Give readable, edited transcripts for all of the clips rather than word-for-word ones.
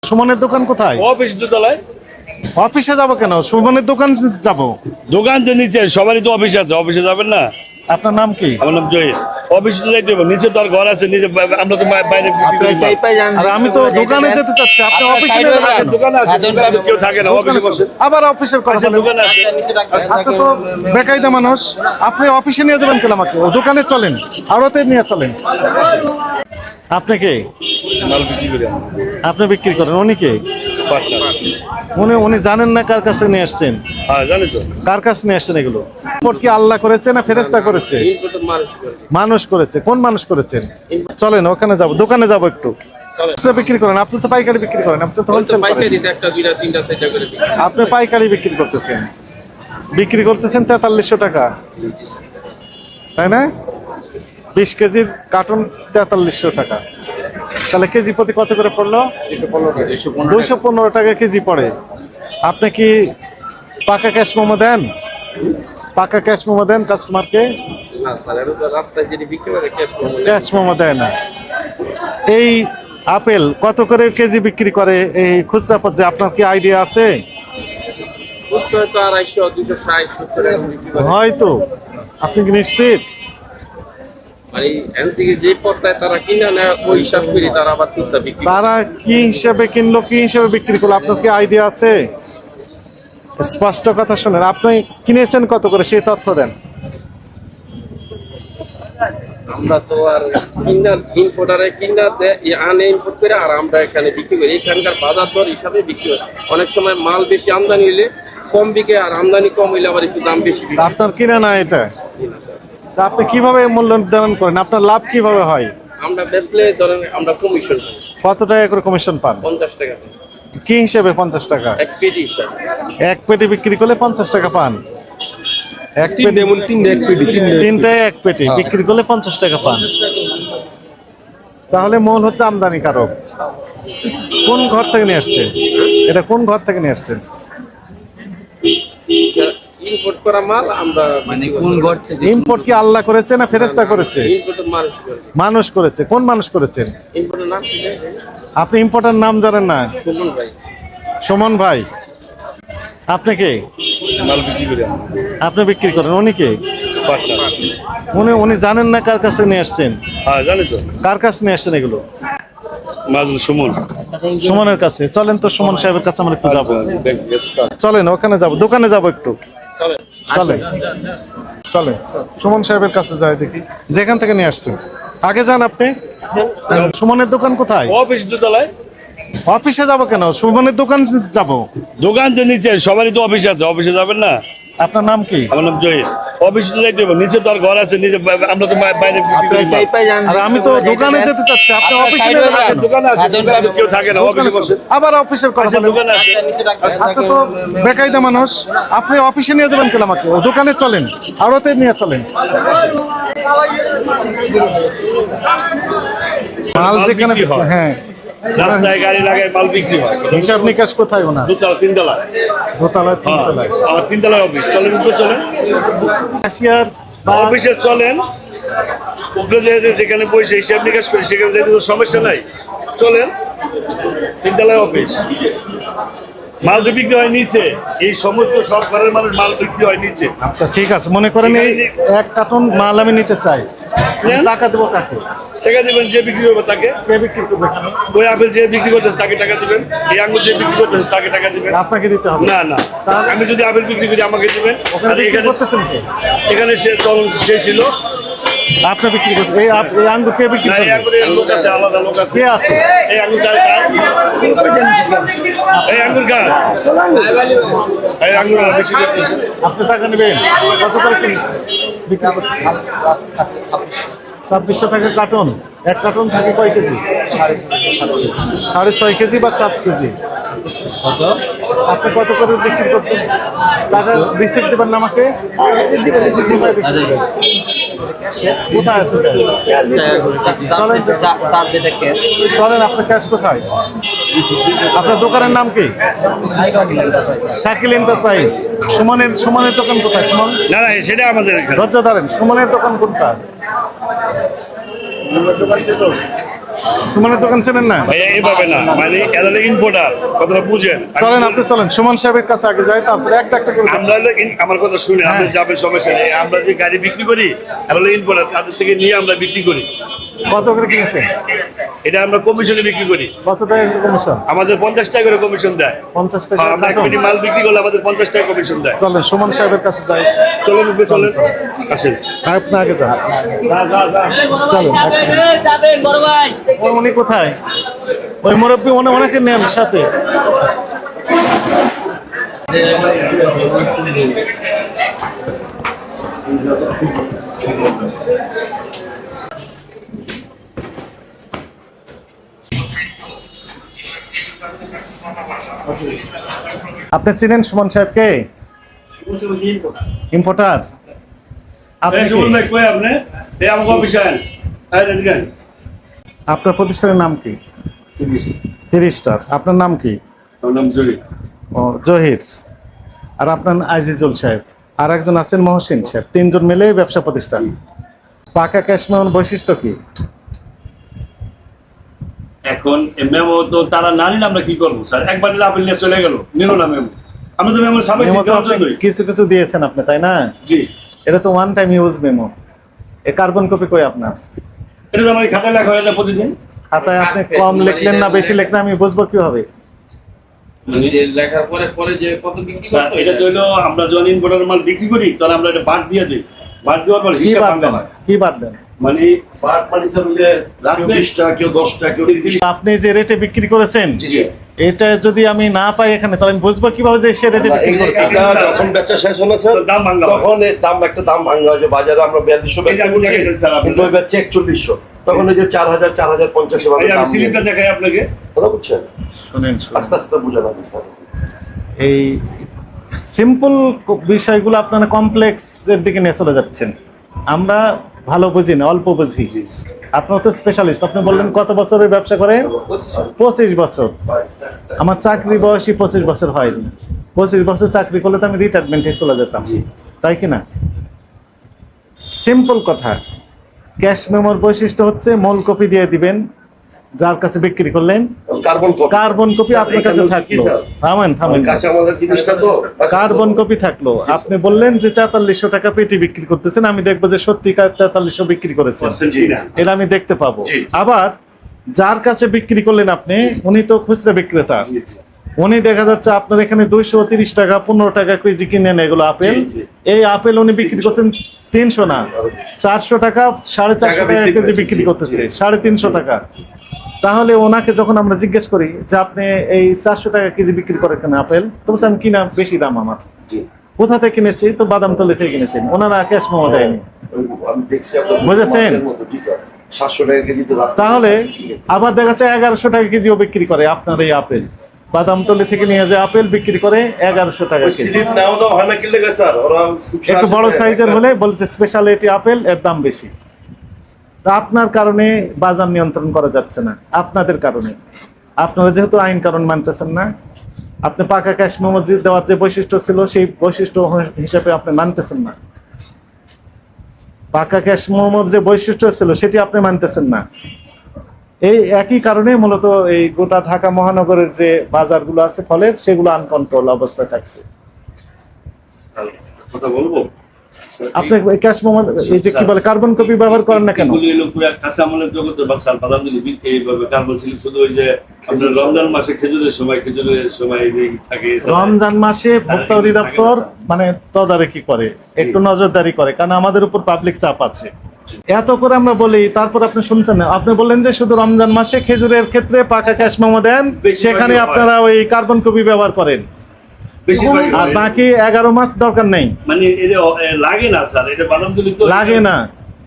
সুমনের দোকান কোথায়? অফিস দোতলায়। অফিসে যাবো কেন? সুমনের দোকান যাবো। দোকান যে নিচে, সবারই তো অফিস আছে, অফিসে যাবেন না? আপনার নাম কি? আমার নাম জহির। অফিসে তো যাইতে হবে, নিচে তো আর ঘর আছে, নিচে আমরা তো বাইরে বিক্রি করি মাল। আর আমি তো দোকানে যেতে চাচ্ছি, আপনি অফিসে নিয়ে যাবেন কেন? দোকানে আছে, দোকানে তো কেউ থাকে না, অফিসে বসে। আবার অফিসের কথা আচ্ছা, বলেন। দোকানে আছে। আপনি তো বেকায়দা মানুষ, আপনি অফিসে নিয়ে যাবেন কেন আমাকে? ও দোকানে চলেন, আড়তে নিয়ে চলেন। আপনি কে? মাল বিক্রি করি আমরা। আপনি বিক্রি করেন, উনি কে? পার্টনার। উনি জানেন না কার কাছে নিয়ে আসছেন? হ্যাঁ, জানি তো। কার কাছে নিয়ে আসছেন এগুলো? ইম্পোর্ট কি আল্লাহ করেছে না ফেরেশতা করেছে? মানুষ করেছে। কোন মানুষ করেছেন? চলেন ওখানে যাব, দোকানে যাব একটু। বিক্রি করেন, আপনি তো পাইকারি বিক্রি করেন, আপনি তো হোলসেল করেন। আপনি পাইকারি বিক্রি করতেছেন, বিক্রি করতেছেন 4300 টাকা, তাই না? 20 কেজির কার্টুন 4300 টাকা, তাহলে কেজি প্রতি কত করে পড়লো? 215 টাকা কেজি পড়ে। আপনি কি পাকা ক্যাশ মোমো দেন? পাকা ক্যাশ মোমো দেন কাস্টমারকে? ক্যাশ মোমো দেয় না। এই আপেল কত করে কেজি বিক্রি করে এই খুচরা পর্যায়ে, আপনার কি আইডিয়া আছে? হয়তো। আপনি কি নিশ্চিত? তারা কি হিসাবে কিনলো, কি হিসাবে বিক্রি করলো, আপনার কি আইডিয়া আছে? স্পষ্ট কথা শুনেন, আপনি কিনেছেন কত করে সেই তথ্য দেন। আমরা তো আর ইম্পোর্টারে আনে ইম্পোর্ট করে, আর আমরা এখানে বিক্রি করি। এখানকার বাজার দর হিসাবে বিক্রি হয়। অনেক সময় মাল বেশি আমদানি হইলে কম বিকে, আর আমদানি কম হইলে আবার একটু দাম বেশি বিকে। আপনার কিনে না এটা, তা আপনি কিভাবে মূল্য নির্ধারণ করেন? আপনার লাভ কিভাবে হয়? আমরা বেচলে ধরেন আমরা কমিশন পাই। কত টাকা করে কমিশন পান? 50 টাকা কি হিসেবে 50 টাকা? এক পেটি হিসাবে। এক পেটি বিক্রি করলে 50 টাকা পান? এক পেটি, তিনটায় এক পেটি বিক্রি করলে 50 টাকা পান। তাহলে মূল হচ্ছে আমদানিকারক। কোন ঘর থেকে নিয়ে আসছেন এটা? কোন ঘর থেকে নিয়ে আসছেন? ইম্পোর্ট করা মাল আমরা কোন ঘর থেকে? ইম্পোর্ট কি আল্লাহ করেছে না ফেরেশতা করেছে? ইম্পোর্ট মানুষ করেছে। মানুষ করেছে। কোন মানুষ করেছেন? ইম্পোর্টের নাম কি? আপনি ইম্পোর্টার নাম জানেন না? সুমন ভাই। সুমন ভাই। আপনি কে? মাল বিক্রি করি আমরা। আপনি বিক্রি করেন, উনি কে? পার্টনার। উনি জানেন না কার কাছে নিয়ে আসছেন? হ্যাঁ, জানি তো। কার কাছে নিয়ে আসছেন এগুলো? মাল সুমন। সুমনের কাছে। চলেন তো সুমন সাহেবের কাছে আমরা একটু যাবো। চলেন ওখানে যাব, দোকানে যাব একটু। চলেন চলেন সুমন সাহেবের কাছে যাই, দেখি যেখান থেকে নিয়ে আসছেন। আগে যান আপনি। সুমনের দোকান কোথায়? অফিস দোতলায়। অফিসে যাব কেন? সুমনের দোকান যাব। দোকান যে নিচে, সবারই তো অফিস আছে, অফিসে যাবেন না? আপনার নাম কি? আমার নাম জহির। অফিসে তো যাইতে হবে, নিচে তো আর ঘর আছে, নিচে আমরা তো বাইরে বিক্রি করি মাল। আর আমি তো দোকানে যেতে চাচ্ছি, আপনি অফিসে নিয়ে যাবেন কেন? দোকানে আছে, দোকানে তো কেউ থাকে না, অফিসে বসে। আবার অফিসের কথা আচ্ছা, বলেন। দোকানে আছে। আপনি তো বেকায়দা মানুষ, আপনি অফিসে নিয়ে যাবেন কেন আমাকে? ও দোকানে চলেন, আড়তে নিয়ে চলেন। মাল যেখানে, বিক্রি হয়। হ্যাঁ, রাস্তায় গাড়ি লাগায় মাল বিক্রি হয়। হিসাব নিকাশ কোথায় ওনার? দোতলা, তিনতলা। দোতলায়, হ্যাঁ, তিনতলায়। আমার তিনতলায় অফিস। চলেন উপরে চলেন, ক্যাশিয়ার অফিসে চলেন। উপরে যেখানে বসে হিসাব নিকাশ করি সেখানে যেতে তো সমস্যা নাই। চলেন, তিনতলায় অফিস। মাল তো বিক্রি হয় নিচে। এই সমস্ত সব ঘরের মানুষ মাল বিক্রি হয় নিচে। আচ্ছা ঠিক আছে, মনে করেন এই এক কার্টন মাল আমি নিতে চাই, আমি টাকা দেবো কাকে? টাকা দিবেন যে বিক্রি করবে তাকে। কে বিক্রি করবে কেন? ওই আপেল যে বিক্রি করতেছে তাকে টাকা দিবেন। এই আঙ্গুর যে বিক্রি করতেছে তাকে টাকা দিবেন। আপনাকে দিতে হবে না না, আমি যদি আপেল বিক্রি করি আমাকে দিবেন। ওখানে আর বিক্রি এখানে করতেছেন কে? এখানে সে ছিল। আপনি বিক্রি করতে, এই আঙ্গুর কে বিক্রি না, এই করবে? আঙ্গুরের লোক আছে, আলাদা লোক আছে। কে আছে? এই আঙ্গুর কার? এই আঙ্গুর কার? এই আঙ্গুর আর বেশি দেখতেছে। আপনি টাকা নেবেন কত করে কি বিক্রি করতে? 2600 টাকা কার্টন। এক কার্টন থাকে কয় কেজি? 6.5 কেজি বা 7 কেজি। আপনি কত করে বিক্রি করতেন? টাকা রিসিপ্ট দেবেন না আমাকে? কোথায় আছে? চলেন চলেন, আপনার ক্যাশ কোথায়? আপনার দোকানের নাম কি? শাকিল এন্টারপ্রাইজ। সুমনের দোকান কোথায়? সুমন, না না, সেটা আমাদের এখানে। ধৈর্য ধরেন। সুমনের দোকান কোনটা? সুমনের দোকান চেনেন না? ভাইয়া এভাবে না, মানে এরা ইম্পোর্টার, কথাটা বুঝেন। চলেন আপনি চলেন, সুমন সাহেবের কাছে আগে যাই, তারপরে একটা একটা করে আমরা হলো আমার কথা শুনে আপনি যাবেন সমস্যা নেই। আমরা যে গাড়ি বিক্রি করি এরা হলো ইম্পোর্টার, তাদের থেকে নিয়ে আমরা বিক্রি করি। কত করে কিনেছেন? এটা আমরা কমিশনে বিক্রি করি। কত টাকা কমিশন? আমাদের 50 টাকা করে কমিশন দেয়। 50 টাকা আমরা এক কোটি মাল বিক্রি করলে আমাদের 50 টাকা কমিশন দেয়। চলেন সুমন সাহেবের কাছে যাই। চলেন উপরে চলেন, আসেন। আপনি আগে যান, চলেন। উনি কোথায়? ওই মুরব্বী ওনাকে নেন সাথে। আপনি চিনেন সুমন সাহেবকে? ইম্পোর্টার। আপনি এই সুমন ভাই কই আপনি? এই আমাকে অফিসে আন। এই এদিকে আন। আপনার প্রতিষ্ঠানের নাম কি? 30 স্টার। আপনার নাম কি? আমার নাম জুরি। ও জহির। আর আপনার আজিজুল সাহেব, আর একজন আছেন মহসিন সাহেব, 3 জন মিলে ব্যবসা প্রতিষ্ঠান। পাকা ক্যাশ মেমোর বৈশিষ্ট্য কি? এখন মেমো তো তারা না নিলে আমরা কি করবো স্যার? একবার নিলে আপনি নিয়ে চলে গেল, নিল না মেমো। আমরা তো মেমো সাবাই মেমো তো আপনি কিছু কিছু দিয়েছেন আপনি, তাই না? জি, এটা তো ওয়ান টাইম ইউজ মেমো। এ কার্বন কপি কই আপনার? এটা তো আমার এই খাতায় লেখা হয়ে যায় প্রতিদিন। খাতায় আপনি কম লিখলেন না বেশি লিখলেন আমি বুঝবো কিভাবে? যে লেখার পরে পরে যে কত বিক্রি স্যার করছো এটা তো হলো আমরা যখন ইম্পোর্টার মাল বিক্রি করি তখন আমরা এটা বাদ দিয়ে দিই। বাদ দেওয়ার পর কি হিসাব বাদ ভাঙা দেন? হয়। কি বাদ দেন? মানে বাদ মানে স্যার হলে রাতে 20 টাকা, কেউ 10 টাকা, কেউ 30 টাকা। আপনি যে রেটে বিক্রি করেছেন জি, জি। এটা যদি আমি না পাই এখানে, তাহলে আমি বুঝবো কিভাবে যে সে রেটে বিক্রি করেছেন? এটা যখন বেচা শেষ হলো স্যার, তো দাম ভাঙা হয়। তখন এই দাম একটা দাম ভাঙা হয় যে বাজারে আমরা 4200 এই যে আমি দেখাই দিচ্ছি স্যার আপনাদের। কিন্তু ওই বেচছে 4100, তখন ওই যে 4000 4050 এভাবে এই দাম আমি স্লিপটা নিয়ে। দেখাই আপনাকে। কথা বুঝছেন? শুনেন, শুনেন। আস্তে আস্তে বুঝা লাগবে স্যার। এই সিম্পল বিষয়গুলো আপনারা কমপ্লেক্স এর দিকে নিয়ে চলে যাচ্ছেন। আমরা ভালো বুঝি না, অল্প বুঝি। আপনার তো স্পেশালিস্ট। আপনি বললেন কত বছরের ব্যবসা করেন? 25 বছর। আমার চাকরি বয়সী 25 বছর হয়নি। 25 বছর চাকরি করলে তো আমি রিটায়ারমেন্টে চলে যেতাম, তাই কি না? সিম্পল কথা, ক্যাশ মেমোর বৈশিষ্ট্য হচ্ছে মূল কপি দিয়ে দিবেন যার কাছে বিক্রি করলেন, কার্বন কপি, কার্বন কপি আপনার কাছে থাকলো। থামেন থামেন, কাঁচা মালের জিনিসটা তো কার্বন কপি থাকলো। আপনি বললেন যে 4300 টাকা পেটি বিক্রি করতেছেন, আমি দেখবো যে সত্যিকার 4300 বিক্রি করেছেন, জি না। এটা আমি দেখতে পাবো। জি। আবার যার কাছে বিক্রি করলেন আপনি, উনি তো খুচরা বিক্রেতা, উনি দেখা যাচ্ছে আপনার এখানে 230 টাকা 15 টাকা কেজি কিনেন এগুলো আপেল। এই আপেল উনি বিক্রি করতেন 300 না 400 টাকা, 450 টাকা কেজি বিক্রি করতেছে, 350 টাকা। তাহলে ওনাকে যখন আমরা জিজ্ঞেস করি যে আপনি এই 400 টাকা কেজি বিক্রি করে কেন আপেল, তো বলছে আমি কিনা বেশি দাম আমার। কোথা থেকে কিনেছি? তো বাদামতলি থেকে কিনেছেন। ওনারা ক্যাশ মেমো দেয়নি। আমি দেখছি আপনার বুঝেছেন? মাছের মতো, জি স্যার, 700 টাকা কেজি তো রাখতে। তাহলে আবার দেখা যাচ্ছে 1100 টাকা কেজিও বিক্রি করে আপনার এই আপেল। বাদামতলি থেকে নিয়ে যে আপেল বিক্রি করে 1100 টাকা ওই কেজি। স্লিপ নাও দাও হয় না কি লাগে স্যার, ওরা একটু বড় সাইজের হলে বলছে স্পেশালিটি আপেল, এর দাম বেশি। তা আপনার কারণে বাজার নিয়ন্ত্রণ করা যাচ্ছে না, আপনাদের কারণে। আপনারা যেহেতু আইন কারণ মানতেছেন না, আপনি পাকা ক্যাশ মেমো দেওয়ার যে বৈশিষ্ট্য ছিল সেই বৈশিষ্ট্য হিসাবে আপনি মানতেছেন না। পাকা ক্যাশ মেমোর যে বৈশিষ্ট্য ছিল সেটি আপনি মানতেছেন না। এই একই কারণে মূলত এই গোটা ঢাকা মহানগরের যে বাজারগুলো আছে ফলের, সেগুলো আনকন্ট্রোল অবস্থায় থাকছে। কথা বলবো আপনি ক্যাশ মেমো এই যে কি বলে কার্বন কপি ব্যবহার করেন না কেন? এগুলি হলো পুরো কাঁচা মালের জগতে বা স্যার বাদাম দিলে এইভাবে কার্বন ছিল শুধু ওই যে আপনার রমজান মাসে খেজুরের সময় এই থাকে। রমজান মাসে ভোক্তা অধিদপ্তর মানে তদারকি করে, একটু নজরদারি করে, কারণ আমাদের উপর পাবলিক চাপ আছে। এত করে আমরা বলি, তারপর আপনি শুনছেন না। আপনি বললেন যে শুধু রমজান মাসে খেজুরের ক্ষেত্রে পাকা ক্যাশ মেমো দেন, সেখানে আপনারা ওই কার্বন কপি ব্যবহার করেন, আর বাকি 11 মাস দরকার নেই। মানে এটা লাগে না স্যার, এটা বাদাম দিলে তো লাগে না।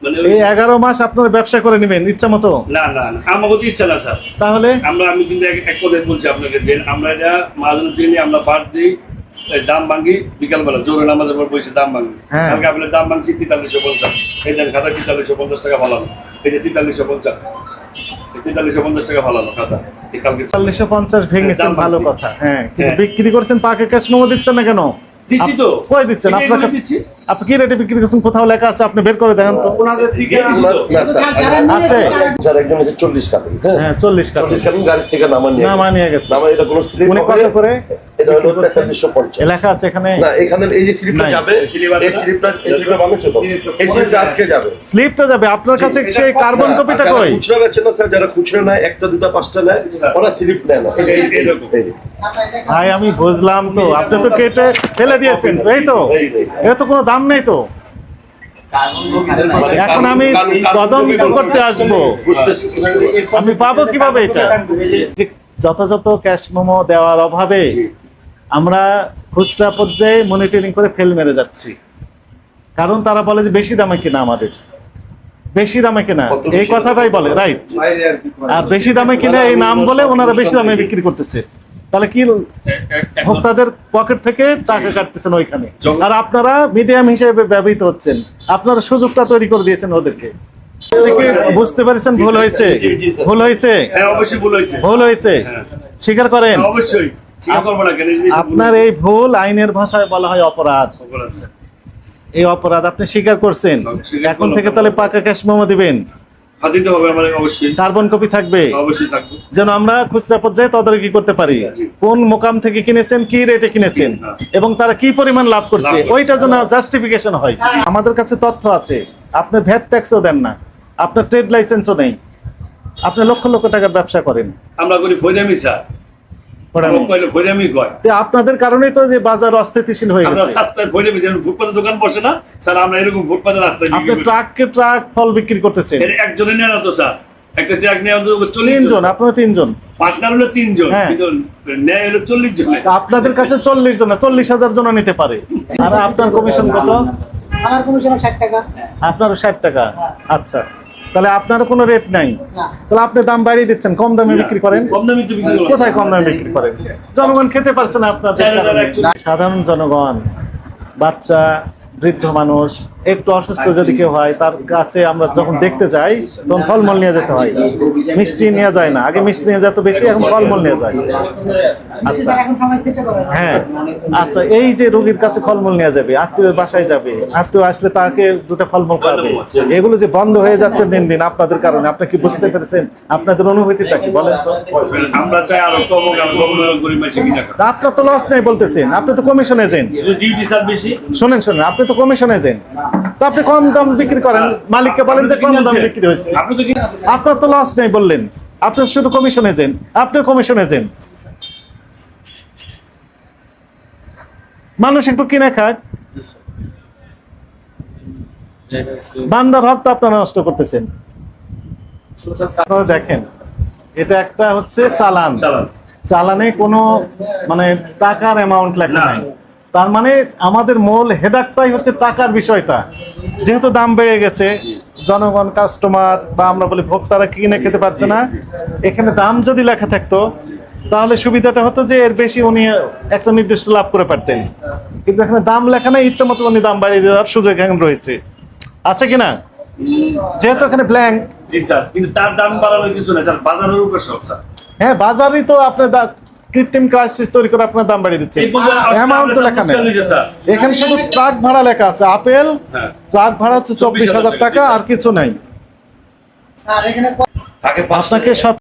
মানে এই 11 মাস আপনারা ব্যবসা করে নেবেন ইচ্ছা মতো। না না না, আমাকে তো ইচ্ছা না স্যার। তাহলে আমি কিন্তু এক কথাই বলছি আপনাকে যে আমরা এটা মাঝে চিনি আমরা বাদ দিই, দাম ভাঙি বিকালবেলা জোরে নামাজের পর বসে দাম ভাঙি। হ্যাঁ। কালকে আপনার দাম ভাঙছি 4350, এই দেন খাতা 4350 টাকা ভালানো, এই যে 4350, 4350 টাকা ভালানো খাতা। এই কালকে 4050 ভেঙেছেন, দাম ভালো ভাঙছি। কথা। হ্যাঁ, কিন্তু হ্যাঁ। বিক্রি করছেন পাকা ক্যাশ মেমো দিচ্ছেন না কেন? দিচ্ছি তো। কই দিচ্ছেন? এটাই আপনার বলে কাছে দিচ্ছি। আপনি কি রেটে বিক্রি করছেন? কোথাও লেখা আছে? আপনি বের করে দেখান তো। ওনাদের দিকে দিচ্ছি তো। না স্যার, আছে? স্যার একজন হচ্ছে 40 কার্টুন, হ্যাঁ হ্যাঁ, 40 টাকা। 40 কার্টুন গাড়ি থেকে নামা নিয়ে গেছে। নামা, এটা কোনো স্লিপ উনি কত করে এটা হলো বিক্রি করছেন? 4350। লেখা আছে এখানে? না, এখানে এই যে স্লিপটা নাই। যাবে, এই স্লিপটা বানাচ্ছে তো, এই স্লিপটা আজকে যাবে। স্লিপটা যাবে আপনার কাছে, সেই কার্বন না, কপিটা আর যারা কই? খুচরা বেচে না স্যার, যারা খুচরা নেয়, একটা দুটা পাঁচটা নেয়, ওরা স্লিপ নেয় না। এইরকম। ভাই আমি বুঝলাম তো, আপনি তো কেটে ফেলে দিয়েছেন, এই তো, এর তো কোনো দাম নেই তো। এখন আমি তদন্ত করতে আসবো, আমি পাবো কিভাবে এটা? যে যথাযথ ক্যাশ মেমো দেওয়ার অভাবে আমরা খুচরা পর্যায়ে মনিটরিং করে ফেল মেরে যাচ্ছি। কারণ তারা বলে যে বেশি দামে কিনা, আমাদের বেশি দামে কিনা, এই কথাটাই বলে, রাইট। আর বেশি দামে কিনা এই নাম বলে ওনারা বেশি দামে বিক্রি করতেছে। তাহলে কি ভোক্তাদের পকেট থেকে টাকা কাটতেছেন ওইখানে, আর আপনারা মিডিয়াম হিসেবে ব্যবহৃত হচ্ছেন। আপনারা সুযোগটা তৈরি করে দিয়েছেন ওদেরকে। কি বুঝতে পেরেছেন ভুল হয়েছে? ভুল হয়েছে, হ্যাঁ অবশ্যই ভুল হয়েছে। ভুল হয়েছে, স্বীকার করেন। হ্যাঁ, অবশ্যই স্বীকার করবো না কেন? এই জিনিসটা ভুল আপনার এই ভুল আইনের ভাষায় বলা হয় অপরাধ। হয়েছে। এই অপরাধ আপনি স্বীকার করছেন। স্বীকার এখন করলাম। থেকে তাহলে পাকা ক্যাশ মেমো দিবেন, হাত দিতে হবে আমার, অবশ্যই কার্বন কপি থাকবে, অবশ্যই থাকবে। যেন আমরা খুচরা পর্যায়ে তদারকি করতে পারি কোন মোকাম থেকে কিনেছেন, কি রেটে কিনেছেন, এবং তারা কি পরিমাণ লাভ করছে, ওইটা যেন জাস্টিফিকেশন হয়। আমাদের কাছে তথ্য আছে, আপনি ভ্যাট ট্যাক্সও দেন না, আপনার ট্রেড লাইসেন্সও নেই, আপনি লক্ষ লক্ষ টাকার ব্যবসা করেন। আমরা করি ফৈরামি স্যার, কইলে ফৈরামি কয়। তো আপনাদের কারণেই তো যে বাজার অস্থিতিশীল হয়ে আমরা গেছে। রাস্তায় ফৈরামি, যেমন ফুটপাতের দোকান বসে না স্যার, আমরা এরকম ফুটপাতের রাস্তায় আপনি ট্রাককে ট্রাক ফল বিক্রি করতেছেন। একজনে নেয় না তো স্যার, একটা ট্রাক নেওয়া তো 40 তিনজন, জন, আপনারা তিনজন, পার্টনার হলো 3 জন, হ্যাঁ। কিন্তু নেয় হলো 40 জন। আপনাদের কাছে 40 জন, 40,000 জন নিতে পারে। আর আপনার কমিশন কত? আমার কমিশন 60 টাকা। আপনারও 60 টাকা। আচ্ছা, তাহলে আপনারও কোনো রেট নাই। না। তাহলে আপনি দাম বাড়িয়ে দিচ্ছেন, কম দামে বিক্রি করেন। কম দামি তো বিক্রি করলাম। কোথায় কম দামে বিক্রি করেন? জনগণ খেতে পারছে না আপনাদের 4,000 কারণে। actually। সাধারণ জনগণ, বাচ্চা, বৃদ্ধ মানুষ, একটু অসুস্থ যদি কেউ হয়, তার কাছে আমরা যখন দেখতে যাই তখন ফলমূল নিয়ে যেতে হয়, মিষ্টি নিয়ে যায় না। আগে মিষ্টি নিয়ে যেত বেশি, এখন ফলমূল নিয়ে যায়। আচ্ছা, স্যার এখন সময় দিতে পারে না। হ্যাঁ, আচ্ছা, এই যে রোগীর কাছে ফলমূল নিয়ে যাবে, আত্মীয়ের বাসায় যাবে, আত্মীয় আসলে তাকে দুটো ফলমূল খাবে, এগুলো যে বন্ধ হয়ে যাচ্ছে দিন দিন আপনাদের কারণে, আপনি কি বুঝতে পেরেছেন? আপনাদের অনুভূতিটা কি বলেন তো? আমরা চাই আরো কম, আর কম গরিব মানুষ কিনা করে। তা আপনার তো লস নেই বলতেছেন, আপনি তো কমিশন এজেন্ট। ডিউটি স্যার বেশি। শোনেন, আপনি তো কমিশন এজেন্ট, তো আপনি কম দাম বিক্রি করেন, মালিককে বলেন যে কম দাম বিক্রি হয়েছে। আপনি তো কি আপনার তো লস নেই বললেন, আপনি শুধু কমিশন এজেন্ট, আপনি কমিশন এজেন্ট। মানুষ একটু কিনে খাক, বান্দার হক তো আপনারা নষ্ট করতেছেন। আপনারা দেখেন, এটা একটা হচ্ছে চালান, চালান। চালানে কোনো মানে টাকার অ্যামাউন্ট লেখা না। নাই। তার মানে আমাদের মূল হেডাকটাই হচ্ছে টাকার বিষয়টা। যেহেতু দাম বেড়ে গেছে, জনগণ, কাস্টমার বা আমরা বলি ভোক্তারা কিনে খেতে পারছে না, এখানে দাম যদি লেখা থাকতো তাহলে সুবিধাটা হতো যে এর বেশি উনি একটা নির্দিষ্ট লাভ করে পারতেন। কিন্তু এখানে দাম লেখা নাই, ইচ্ছা মতো উনি দাম বাড়িয়ে দেওয়ার সুযোগ এখানে রয়েছে, আছে কিনা? যেহেতু এখানে ব্ল্যাঙ্ক। জি স্যার, কিন্তু তার দাম বাড়ানোর কিছু না স্যার, বাজারের উপর সব স্যার। হ্যাঁ, বাজারই তো আপনার কৃত্রিম ক্রাইসিস তৈরি করে আপনার দাম বাড়িয়ে দিচ্ছে। এই পর্যন্ত অ্যামাউন্ট তো লেখা নেই স্যার। এখানে, শুধু ট্রাক ভাড়া লেখা আছে। আপেল হ্যাঁ। ট্রাক ভাড়া হচ্ছে 24,000 টাকা, আর কিছু নাই। স্যার এখানে আপনাকে